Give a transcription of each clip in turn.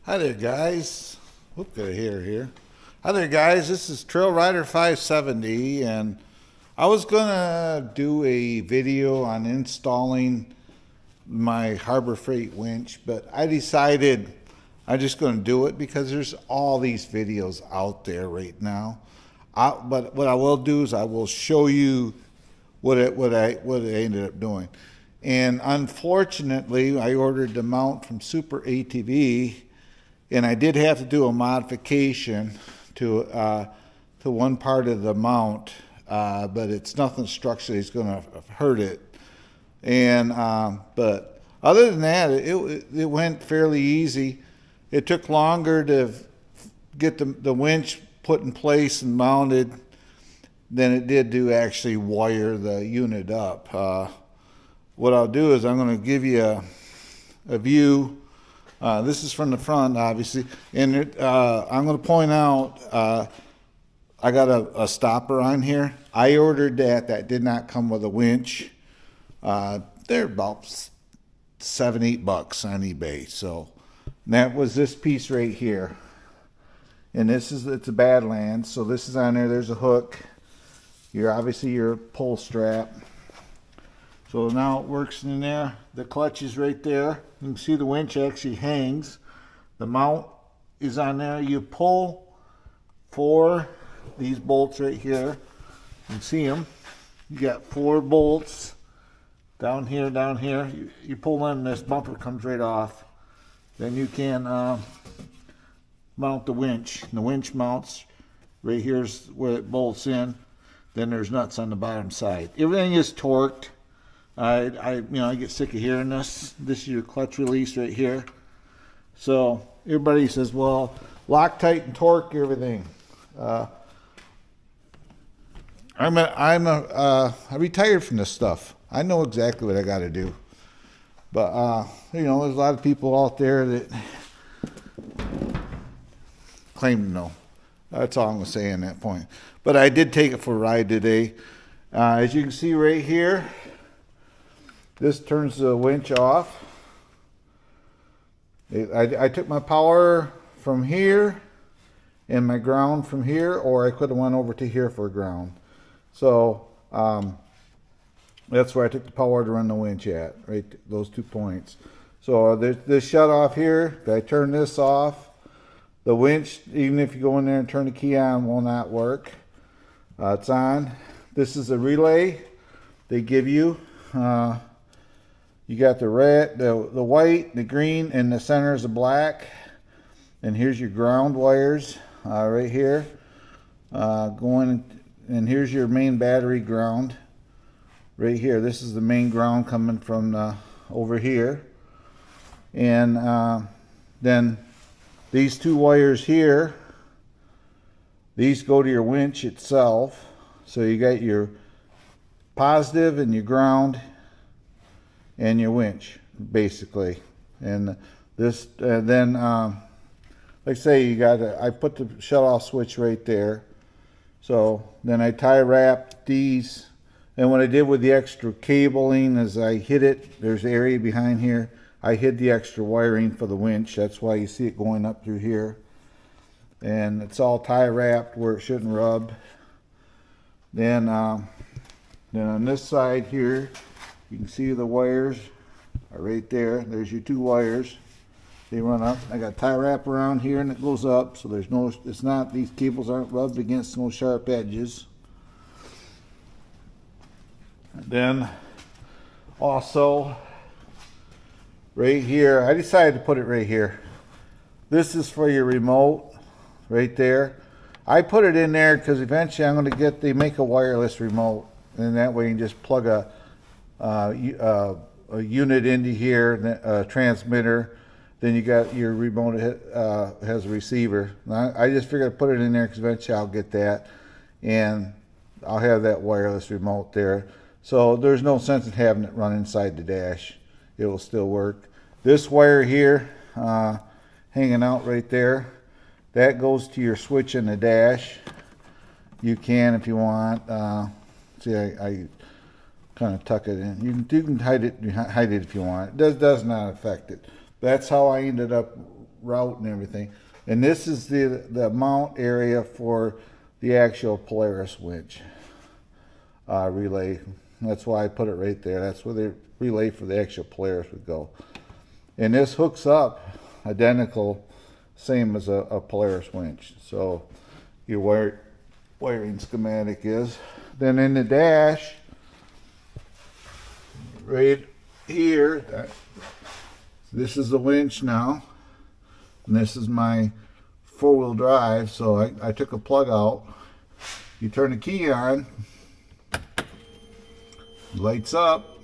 Hi there, guys. Whoop, got a hair here. Hi there, guys. This is Trailrider 570, and I was gonna do a video on installing my Harbor Freight winch, but I decided I'm just gonna do it because there's all these videos out there right now. But what I will do is I will show you what I ended up doing. And unfortunately, I ordered the mount from Super ATV. And I did have to do a modification to one part of the mount, but it's nothing structurally that's going to hurt it. And but other than that, it went fairly easy. It took longer to get the winch put in place and mounted than it did to actually wire the unit up. What I'll do is I'm going to give you a view. This is from the front, obviously, and I'm going to point out I got a stopper on here. I ordered that did not come with a winch. They're about $7-8 on eBay. So that was this piece right here, and it's a Badlands. So this is on there. There's a hook. Obviously your pull strap. So now it works in there. The clutch is right there. You can see the winch actually hangs. The mount is on there. You pull for these bolts right here. You can see them. You got 4 bolts down here, down here. You pull them, this bumper comes right off. Then you can mount the winch. The winch mounts right here's where it bolts in. Then there's nuts on the bottom side. Everything is torqued. I get sick of hearing this. This is your clutch release right here. So everybody says, well, Loctite and torque everything. I retired from this stuff. I know exactly what I got to do. But there's a lot of people out there that claim to know. That's all I'm going to say on that point. But I did take it for a ride today. As you can see right here, this turns the winch off. I took my power from here and my ground from here, or I could have went over to here for ground. So that's where I took the power to run the winch at, right, those 2 points. So there's this shut off here. If I turn this off, the winch, even if you go in there and turn the key on, will not work. It's on. This is a relay they give you. You got the red, the white, the green, and the center is the black. And here's your ground wires right here. And here's your main battery ground right here. This is the main ground coming from over here. And then these 2 wires here, these go to your winch itself. So you got your positive and your ground and your winch, basically. And this, then like I say, I put the shut off switch right there. So then I tie wrapped these, and what I did with the extra cabling is I hid it. There's an area behind here. I hid the extra wiring for the winch. That's why you see it going up through here. And it's all tie wrapped where it shouldn't rub. Then on this side here, you can see the wires are right there. There's your 2 wires. They run up. I got tie wrap around here and it goes up, so there's no, these cables aren't rubbed against no sharp edges. Then also right here, I decided to put it right here. This is for your remote right there. I put it in there because eventually I'm going to they make a wireless remote, and that way you can just plug a unit into here, a transmitter. Then you got your remote has a receiver. I just figured I'd put it in there because eventually I'll get that, and I'll have that wireless remote there. So there's no sense in having it run inside the dash. It will still work. This wire here, hanging out right there, that goes to your switch in the dash. You can, if you want. See, I kind of tuck it in. You can hide it if you want. It does not affect it. That's how I ended up route and everything. And this is the mount area for the actual Polaris winch relay. That's why I put it right there. That's where the relay for the actual Polaris would go. And this hooks up identical, same as a Polaris winch. So your wiring schematic is. Then in the dash, right here, this is the winch now. And this is my four-wheel drive. So I took a plug out. You turn the key on, lights up,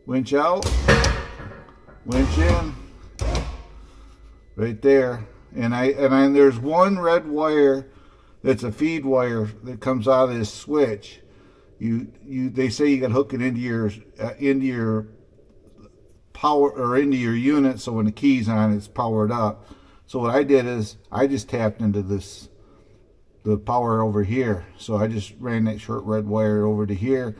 winch out, winch in, right there. And there's one red wire that's a feed wire that comes out of this switch. They say you got to hook it into your power or into your unit, so when the key's on, it's powered up. So what I did is I just tapped into the power over here. So I just ran that short red wire over to here,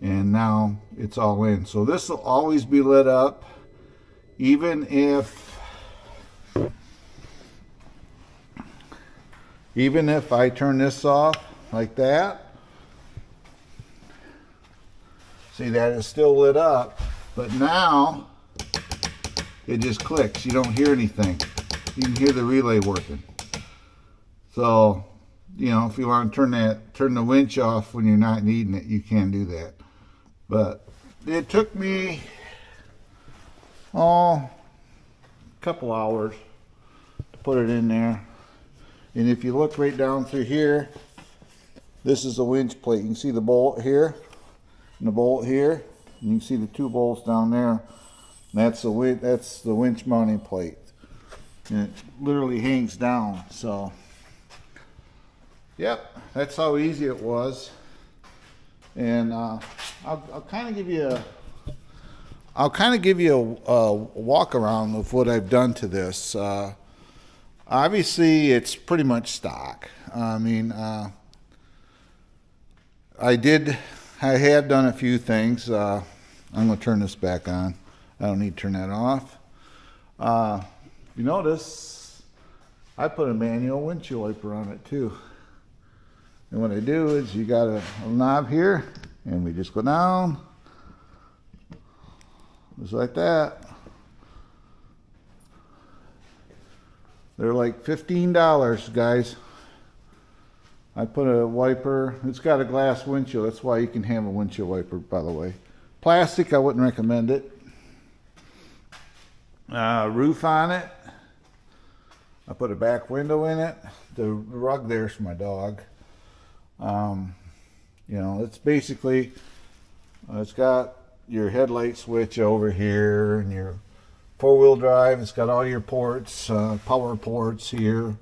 and now it's all in. So this will always be lit up, even if I turn this off like that. See, that is still lit up, but now it just clicks. You don't hear anything. You can hear the relay working. So, you know, if you want to turn the winch off when you're not needing it, you can do that. But it took me a couple hours to put it in there. And if you look right down through here, this is the winch plate. You can see the bolt here and the bolt here. And you can see the two bolts down there. That's the winch mounting plate. And it literally hangs down. So, yep, that's how easy it was. And I'll kind of give you a walk around of what I've done to this. Obviously, it's pretty much stock. I mean, I have done a few things. I'm going to turn this back on. I don't need to turn that off. You notice I put a manual windshield wiper on it too. And what I do is you got a knob here, and we just go down, just like that. They're like $15, guys. I put a wiper. It's got a glass windshield. That's why you can have a windshield wiper, by the way. Plastic, I wouldn't recommend it. Roof on it. I put a back window in it. The rug there's for my dog. You know, it's basically, it's got your headlight switch over here and your four-wheel drive. It's got all your ports, power ports here.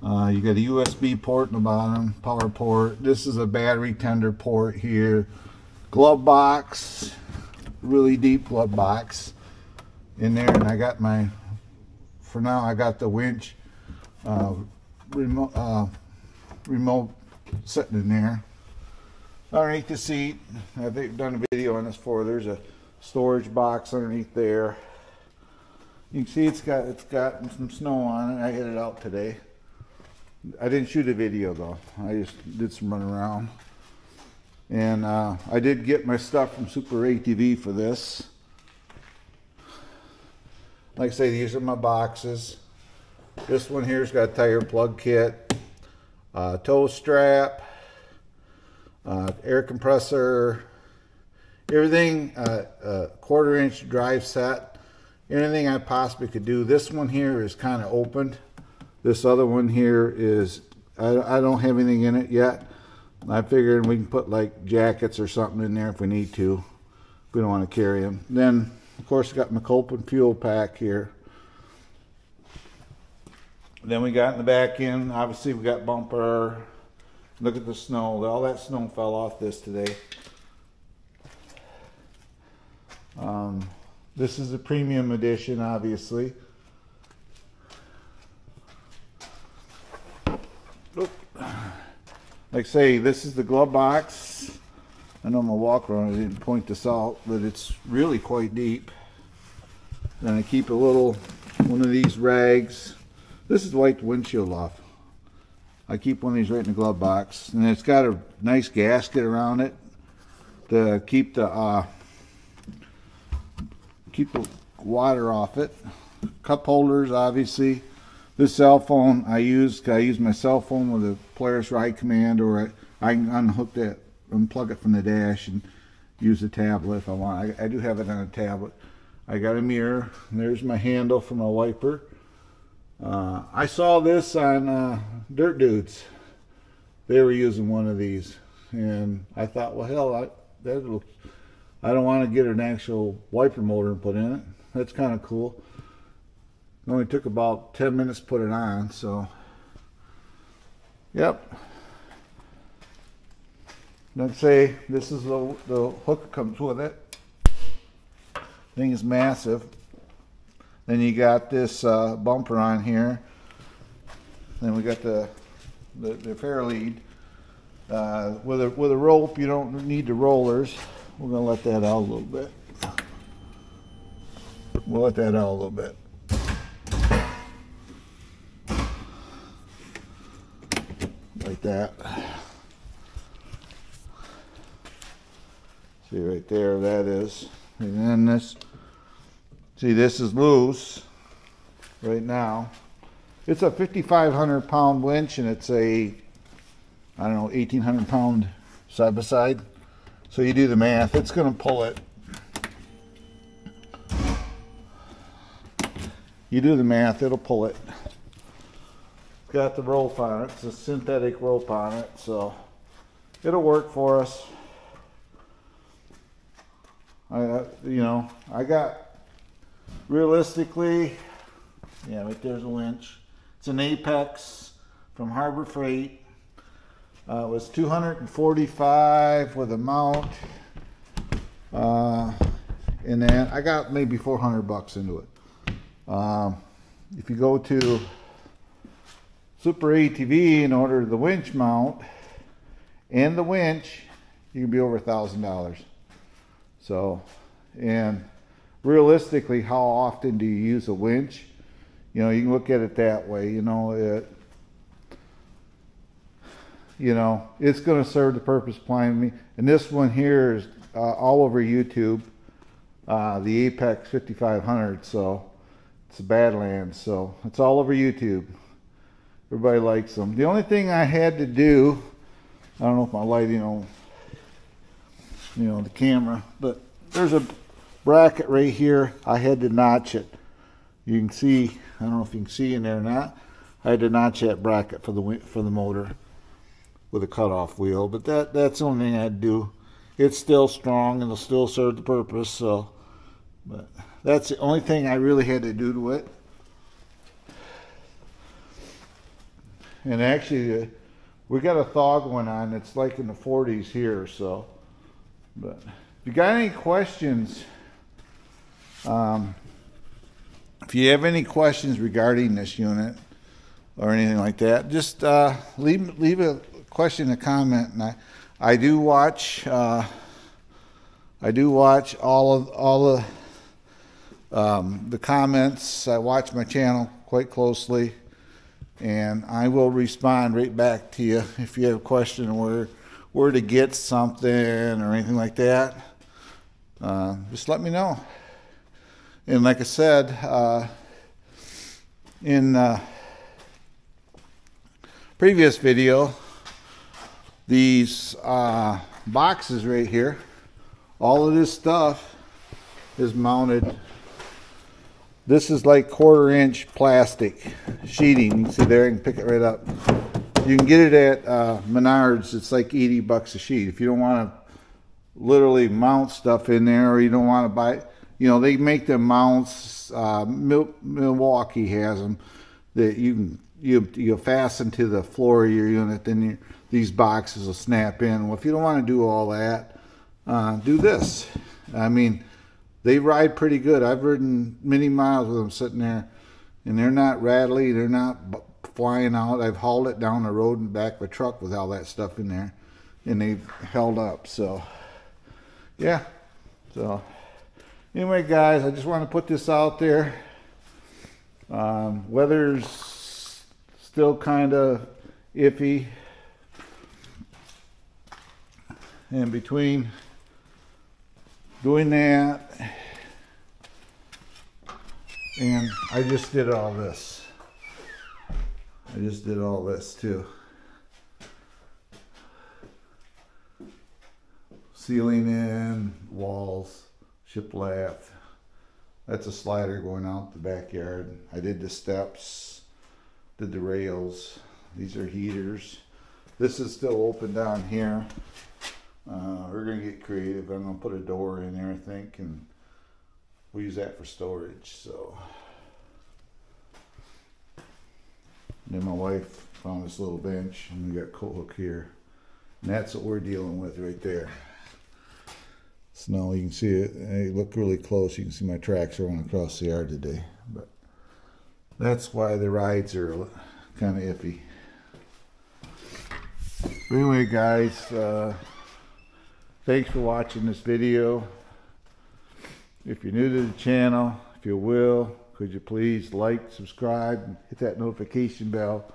You got a USB port in the bottom, power port. This is a battery tender port here. Glove box, really deep glove box in there. And I got for now I got the winch remote sitting in there. Underneath the seat, I've done a video on this before. There's a storage box underneath there. You can see it's got some snow on it. I hit it out today. I didn't shoot a video though. I just did some run around. And I did get my stuff from Super ATV for this. Like I say, these are my boxes. This one here's got a tire plug kit, tow strap, air compressor, everything, 1/4 inch drive set, anything I possibly could do. This one here is kind of opened. This other one here is, I don't have anything in it yet. I figured we can put like jackets or something in there if we need to. If we don't want to carry them. Then, of course, I got my Copeland fuel pack here. Then we got in the back end, obviously we got bumper. Look at the snow. All that snow fell off this today. This is the premium edition, obviously. Oop. Like I say, this is the glove box. I know my walk around, I didn't point this out, but it's really quite deep. Then I keep a little one of these rags. This is to wipe the windshield off. I keep one of these right in the glove box, and it's got a nice gasket around it to keep the water off it. Cup holders, obviously. This cell phone I use my cell phone with a Polaris ride command, or I can unhook that, unplug it from the dash, and use the tablet if I want. I do have it on a tablet. I got a mirror, and there's my handle for my wiper. I saw this on Dirt Dudes. They were using one of these, and I thought, well, hell, I don't want to get an actual wiper motor and put in it. That's kind of cool. It only took about 10 minutes to put it on, so yep. Let's say this is the hook that comes with it. Thing is massive. Then you got this bumper on here. Then we got the fair lead. With a rope, you don't need the rollers. We're gonna let that out a little bit. We'll let that out a little bit. Like that. See right there, that is. And then this, see, this is loose right now. It's a 5,500 pound winch, and it's a, I don't know, 1,800 pound side by side. So you do the math, it's gonna pull it. You do the math, it'll pull it. It's got the rope on it, it's a synthetic rope on it, so it'll work for us. I got, realistically, yeah, right there's a winch. It's an Apex from Harbor Freight. It was $245 with a mount. And then I got maybe 400 bucks into it. If you go to Super ATV and order the winch mount and the winch, you can be over $1,000. So, and realistically, how often do you use a winch? You know, you can look at it that way. It's going to serve the purpose plainly. And this one here is all over YouTube. The Apex 5500, so it's a Badlands, so it's all over YouTube. Everybody likes them. The only thing I had to do, I don't know if my lighting on, the camera, but there's a bracket right here. I had to notch it. You can see, I don't know if you can see in there or not. I had to notch that bracket for the motor with a cutoff wheel, but that's the only thing I had to do. It's still strong and it'll still serve the purpose. So, but that's the only thing I really had to do to it. And actually, we got a thaw going on. It's like in the 40s here. So, but if you got any questions, if you have any questions regarding this unit or anything like that, just leave a question, a comment. And I do watch all the comments. I watch my channel quite closely, and I will respond right back to you if you have a question or where to get something or anything like that. Just let me know. And like I said, in previous video, these boxes right here, all of this stuff is mounted. This is like 1/4-inch plastic sheeting. You can see there, I can pick it right up. You can get it at Menards. It's like 80 bucks a sheet. If you don't want to literally mount stuff in there, or you don't want to buy, they make them mounts. Milwaukee has them that you fasten to the floor of your unit. Then these boxes will snap in. Well, if you don't want to do all that, do this. I mean, they ride pretty good. I've ridden many miles with them sitting there, and they're not rattly. They're not flying out. I've hauled it down the road and back of a truck with all that stuff in there, and they've held up. So, yeah. So, anyway, guys, I just want to put this out there. Weather's still kind of iffy. And between doing that and I just did all this. I just did all this too. Sealing in, walls, shiplap. That's a slider going out the backyard. I did the steps, did the rails. These are heaters. This is still open down here. We're gonna get creative. I'm gonna put a door in there, I think, and we'll use that for storage. So, then my wife found this little bench, and we got coat hook here, and that's what we're dealing with right there. Snow, you can see it. I look really close. You can see my tracks are going across the yard today, but that's why the rides are kind of iffy. But anyway, guys, thanks for watching this video. If you're new to the channel, if you will, could you please like, subscribe, and hit that notification bell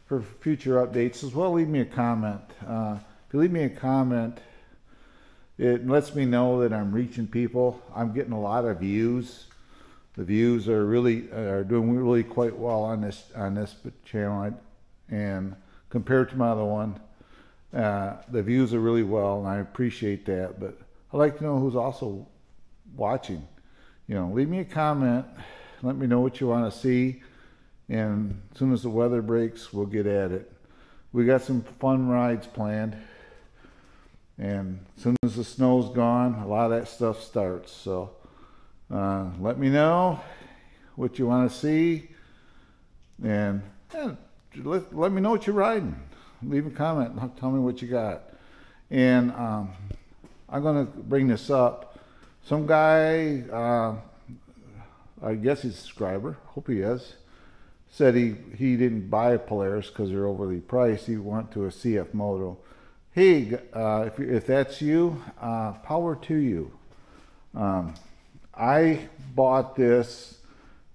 for future updates, as well leave me a comment. If you leave me a comment, it lets me know that I'm reaching people. I'm getting a lot of views. The views are doing really quite well on this channel, and compared to my other one, the views are really well, and I appreciate that. But I'd like to know who's also watching. You know, leave me a comment. Let me know what you want to see, and as soon as the weather breaks, we'll get at it. We got some fun rides planned. And as soon as the snow's gone, a lot of that stuff starts. So let me know what you want to see, and let me know what you're riding. Leave a comment and tell me what you got. And I'm going to bring this up. Some guy, I guess he's a subscriber, hope he is, said he didn't buy a Polaris because they're overly priced. He went to a CF Moto. Hey, if that's you, power to you. I bought this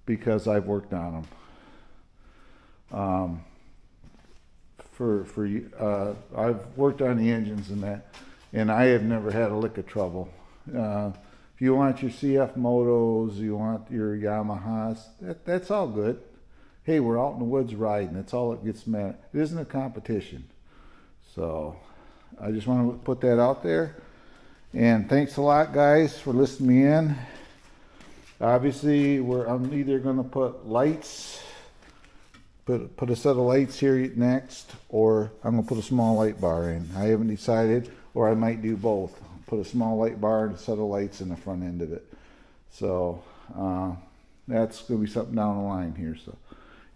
because I've worked on them. I've worked on the engines and that, and I have never had a lick of trouble. If you want your CF Motos, you want your Yamahas, that's all good. Hey, we're out in the woods riding. That's all that gets mad. It isn't a competition. So I just want to put that out there. And thanks a lot, guys, for listening me in. Obviously, I'm either going to put lights, put a set of lights here next, or I'm going to put a small light bar in. I haven't decided, or I might do both. Put a small light bar and a set of lights in the front end of it. So that's going to be something down the line here. So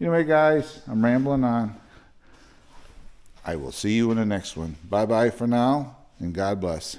anyway, guys, I'm rambling on. I will see you in the next one. Bye-bye for now, and God bless.